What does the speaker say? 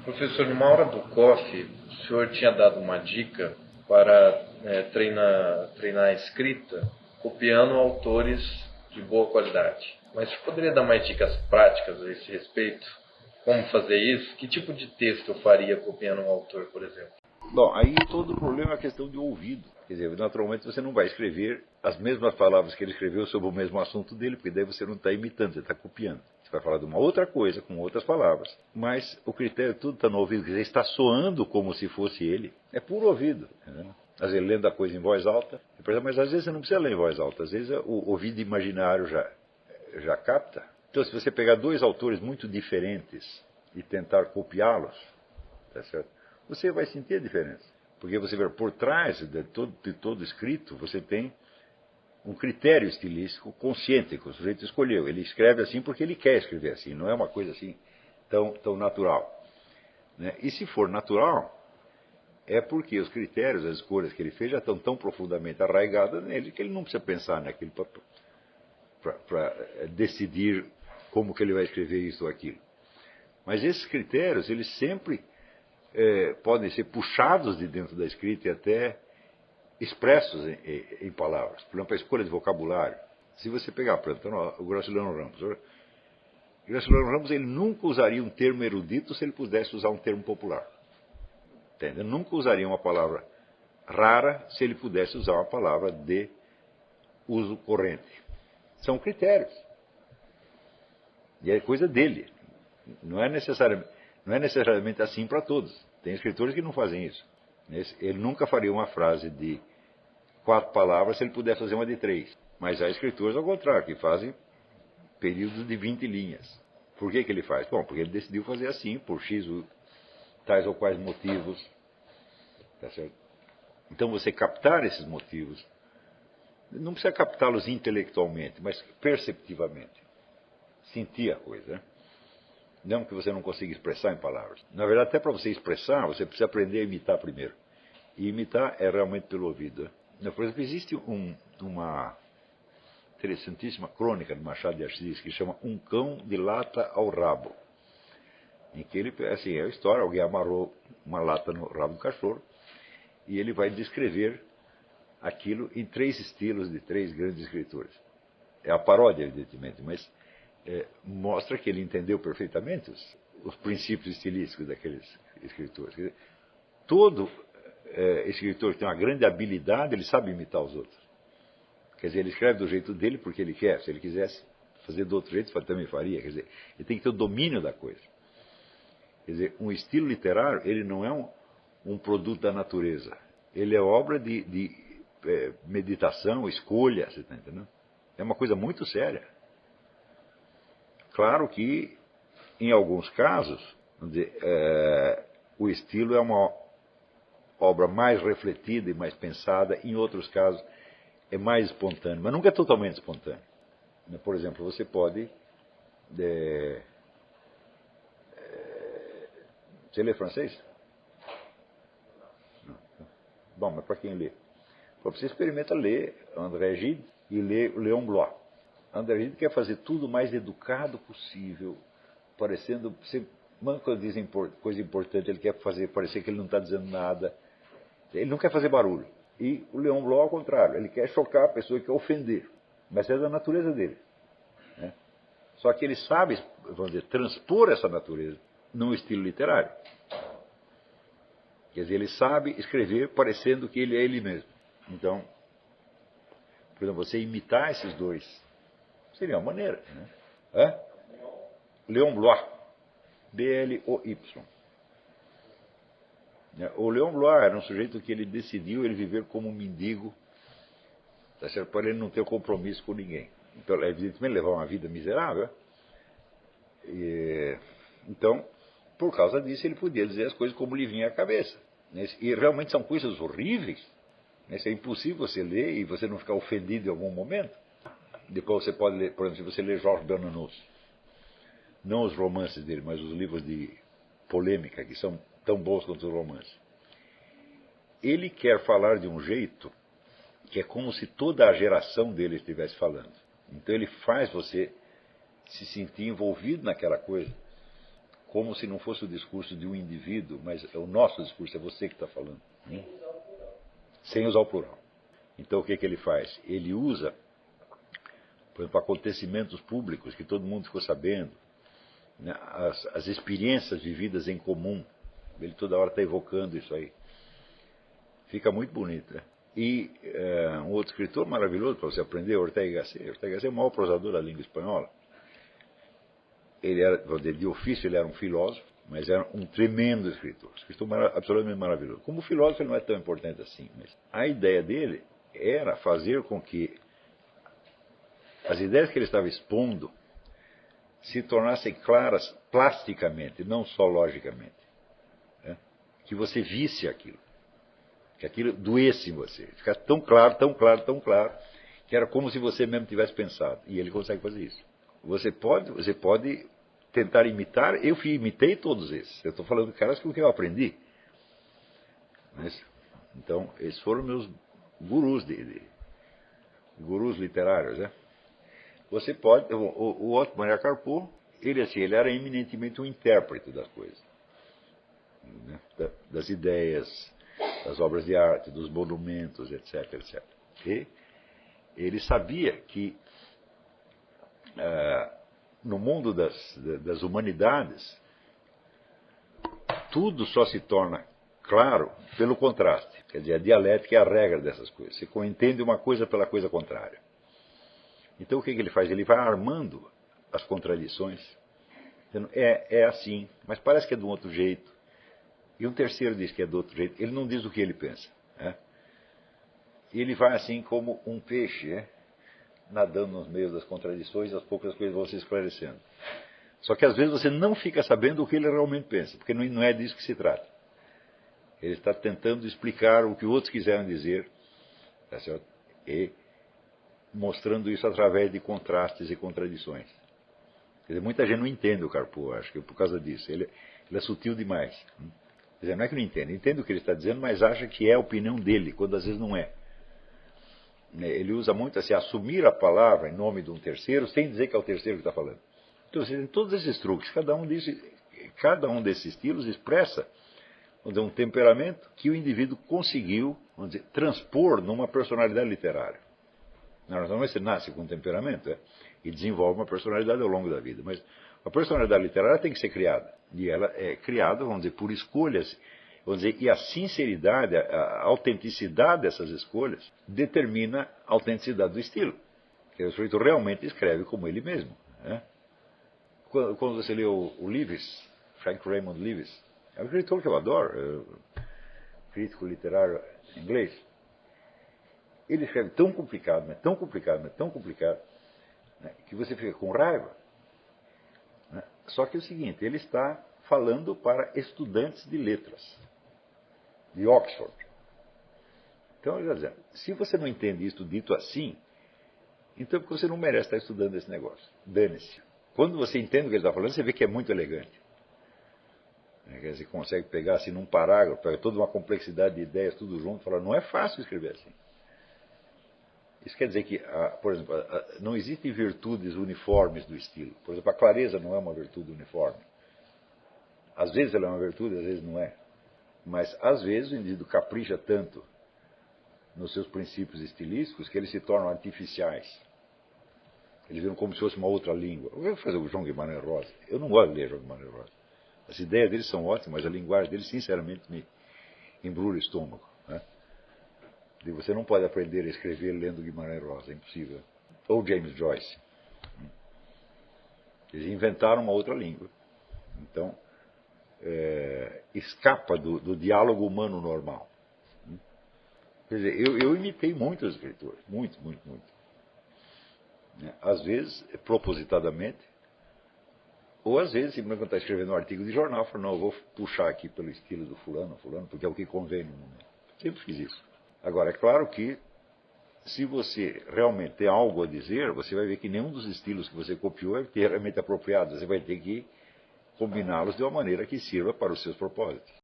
Professor, numa hora do COF, o senhor tinha dado uma dica para treinar a escrita copiando autores de boa qualidade. Mas você poderia dar mais dicas práticas a esse respeito? Como fazer isso? Que tipo de texto eu faria copiando um autor, por exemplo? Bom, aí todo o problema é a questão de ouvido. Quer dizer, naturalmente você não vai escrever as mesmas palavras que ele escreveu sobre o mesmo assunto dele, porque daí você não está imitando, você está copiando. Você vai falar de uma outra coisa, com outras palavras, mas o critério tudo está no ouvido, quer dizer, está soando como se fosse ele. É puro ouvido. Né? Às vezes lendo a coisa em voz alta, mas às vezes você não precisa ler em voz alta, às vezes o ouvido imaginário já capta. Então se você pegar dois autores muito diferentes e tentar copiá-los, tá certo? Você vai sentir a diferença. Porque você vê, por trás de todo escrito, você tem um critério estilístico consciente que o sujeito escolheu. Ele escreve assim porque ele quer escrever assim, não é uma coisa assim tão natural. Né? E se for natural, é porque os critérios, as escolhas que ele fez já estão tão profundamente arraigadas nele que ele não precisa pensar naquilo para decidir como que ele vai escrever isso ou aquilo. Mas esses critérios, eles sempre podem ser puxados de dentro da escrita e até expressos em palavras. Por exemplo, a escolha de vocabulário. Se você pegar, por exemplo, o Graciliano Ramos. O Graciliano Ramos ele nunca usaria um termo erudito se ele pudesse usar um termo popular. Entende? Ele nunca usaria uma palavra rara se ele pudesse usar uma palavra de uso corrente. São critérios. E é coisa dele. Não é necessariamente assim para todos. Tem escritores que não fazem isso. Ele nunca faria uma frase de 4 palavras se ele pudesse fazer uma de 3. Mas há escritores ao contrário, que fazem períodos de 20 linhas. Por que ele faz? Bom, porque ele decidiu fazer assim, por X tais ou quais motivos. Tá certo? Então você captar esses motivos, não precisa captá-los intelectualmente, mas perceptivamente. Sentir a coisa, né? Não que você não consiga expressar em palavras. Na verdade, até para você expressar, você precisa aprender a imitar primeiro. E imitar é realmente pelo ouvido. Né? Por exemplo, existe uma interessantíssima crônica de Machado de Assis que chama Um Cão de Lata ao Rabo. Em que ele, assim, é a história, alguém amarrou uma lata no rabo do cachorro e ele vai descrever aquilo em 3 estilos de 3 grandes escritores. É a paródia, evidentemente, mas mostra que ele entendeu perfeitamente os princípios estilísticos daqueles escritores. Quer dizer, todo escritor que tem uma grande habilidade, ele sabe imitar os outros. Quer dizer, ele escreve do jeito dele porque ele quer. Se ele quisesse fazer do outro jeito, também faria. Quer dizer, ele tem que ter o domínio da coisa. Quer dizer, um estilo literário, ele não é um produto da natureza. Ele é obra de meditação, escolha, você está entendendo? É uma coisa muito séria. Claro que, em alguns casos, vamos dizer, o estilo é uma obra mais refletida e mais pensada, em outros casos é mais espontâneo, mas nunca é totalmente espontâneo. Por exemplo, você pode... você lê francês? Não. Bom, mas para quem lê? Você experimenta ler André Gide e ler Léon Bloy. André Gide quer fazer tudo o mais educado possível, parecendo... Quando dizem coisa importante, ele quer fazer parecer que ele não está dizendo nada. Ele não quer fazer barulho. E o Léon Bloy, ao contrário, ele quer chocar a pessoa, ele quer ofender. Mas é da natureza dele. Né? Só que ele sabe, vamos dizer, transpor essa natureza num estilo literário. Quer dizer, ele sabe escrever parecendo que ele é ele mesmo. Então, por exemplo, você imitar esses dois seria uma maneira. Né? Léon Bloy. B-L-O-Y. O Léon Bloy era um sujeito que ele decidiu ele viver como um mendigo, tá certo? Para ele não ter compromisso com ninguém. Então, evidentemente, ele levava uma vida miserável. Então, por causa disso, ele podia dizer as coisas como lhe vinha à cabeça. E realmente são coisas horríveis. É impossível você ler e você não ficar ofendido em algum momento. Depois você pode ler, por exemplo, se você ler Georges Bernanos, não os romances dele, mas os livros de polêmica, que são tão bons quanto os romances. Ele quer falar de um jeito que é como se toda a geração dele estivesse falando. Então ele faz você se sentir envolvido naquela coisa. como se não fosse o discurso de um indivíduo, mas é o nosso discurso, é você que está falando. Sem usar o plural. Então o que ele faz? Ele usa, por exemplo, acontecimentos públicos que todo mundo ficou sabendo, né, as experiências vividas em comum. Ele toda hora está evocando isso aí. Fica muito bonito, né? E um outro escritor maravilhoso para você aprender, Ortega y Gasset. Ortega y Gasset é o maior prosador da língua espanhola. Ele era, de ofício, ele era um filósofo, mas era um tremendo escritor. Escritor absolutamente maravilhoso. Como filósofo ele não é tão importante assim, mas a ideia dele era fazer com que as ideias que ele estava expondo se tornassem claras plasticamente, não só logicamente. Né? Que você visse aquilo. Que aquilo doesse em você. Ficasse tão claro, tão claro, tão claro, que era como se você mesmo tivesse pensado. E ele consegue fazer isso. Você pode tentar imitar. Eu imitei todos esses. Eu estou falando de caras com quem eu aprendi. Então, esses foram meus gurus, gurus literários. Né? Você pode... O Otto Maria Carpo, ele era eminentemente um intérprete das coisas. Né? Das ideias, das obras de arte, dos monumentos, etc, etc. E ele sabia que no mundo das humanidades tudo só se torna claro pelo contraste. Quer dizer, a dialética é a regra dessas coisas. Você entende uma coisa pela coisa contrária. Então o que ele faz? Ele vai armando as contradições. Dizendo, é assim, mas parece que é de um outro jeito. E um terceiro diz que é do outro jeito. Ele não diz o que ele pensa. Né? Ele vai assim como um peixe, nadando nos meios das contradições, aos poucos as coisas vão se esclarecendo. Só que às vezes você não fica sabendo o que ele realmente pensa, porque não é disso que se trata. Ele está tentando explicar o que outros quiseram dizer, tá certo? E mostrando isso através de contrastes e contradições. Quer dizer, muita gente não entende o Carpo, acho que é por causa disso. Ele é sutil demais. Quer dizer, não é que não entende o que ele está dizendo, mas acha que é a opinião dele, quando às vezes não é. Ele usa muito assim, assumir a palavra em nome de um terceiro, sem dizer que é o terceiro que está falando. Então, você tem todos esses truques, cada um desses estilos expressa, vamos dizer, um temperamento que o indivíduo conseguiu, vamos dizer, transpor numa personalidade literária. Normalmente você nasce com um temperamento e desenvolve uma personalidade ao longo da vida, mas a personalidade literária tem que ser criada. E ela é criada, vamos dizer, por escolhas, vamos dizer, e a sinceridade, a autenticidade dessas escolhas determina a autenticidade do estilo. Porque o sujeito realmente escreve como ele mesmo. Né? Quando você lê o Lewis, Frank Raymond Lewis, é um escritor que eu adoro, crítico literário inglês. Ele escreve tão complicado, mas tão complicado, mas tão complicado, né, que você fica com raiva. Né? Só que é o seguinte, ele está falando para estudantes de letras, de Oxford. Então, ele está dizendo, se você não entende isso dito assim, então porque você não merece estar estudando esse negócio. Dane-se. Quando você entende o que ele está falando, você vê que é muito elegante. Você consegue pegar assim num parágrafo, pega toda uma complexidade de ideias, tudo junto, e falar, não é fácil escrever assim. Isso quer dizer que, por exemplo, não existem virtudes uniformes do estilo. Por exemplo, a clareza não é uma virtude uniforme. Às vezes ela é uma virtude, às vezes não é. Mas, às vezes, o indivíduo capricha tanto nos seus princípios estilísticos que eles se tornam artificiais. Eles viram como se fosse uma outra língua. Eu vou fazer o João Guimarães Rosa. Eu não gosto de ler João Guimarães Rosa. As ideias deles são ótimas, mas a linguagem deles, sinceramente, me embrulha o estômago. Né? E você não pode aprender a escrever lendo Guimarães Rosa, é impossível. Ou James Joyce. Eles inventaram uma outra língua. Então, escapa do diálogo humano normal. Quer dizer, eu imitei muitos escritores, muito. Às vezes, propositadamente, ou às vezes, simplesmente quando está escrevendo um artigo de jornal, eu falo, não, eu vou puxar aqui pelo estilo do fulano, porque é o que convém no momento. Sempre fiz isso. Agora, é claro que, se você realmente tem algo a dizer, você vai ver que nenhum dos estilos que você copiou é realmente apropriado. Você vai ter que combiná-los de uma maneira que sirva para os seus propósitos.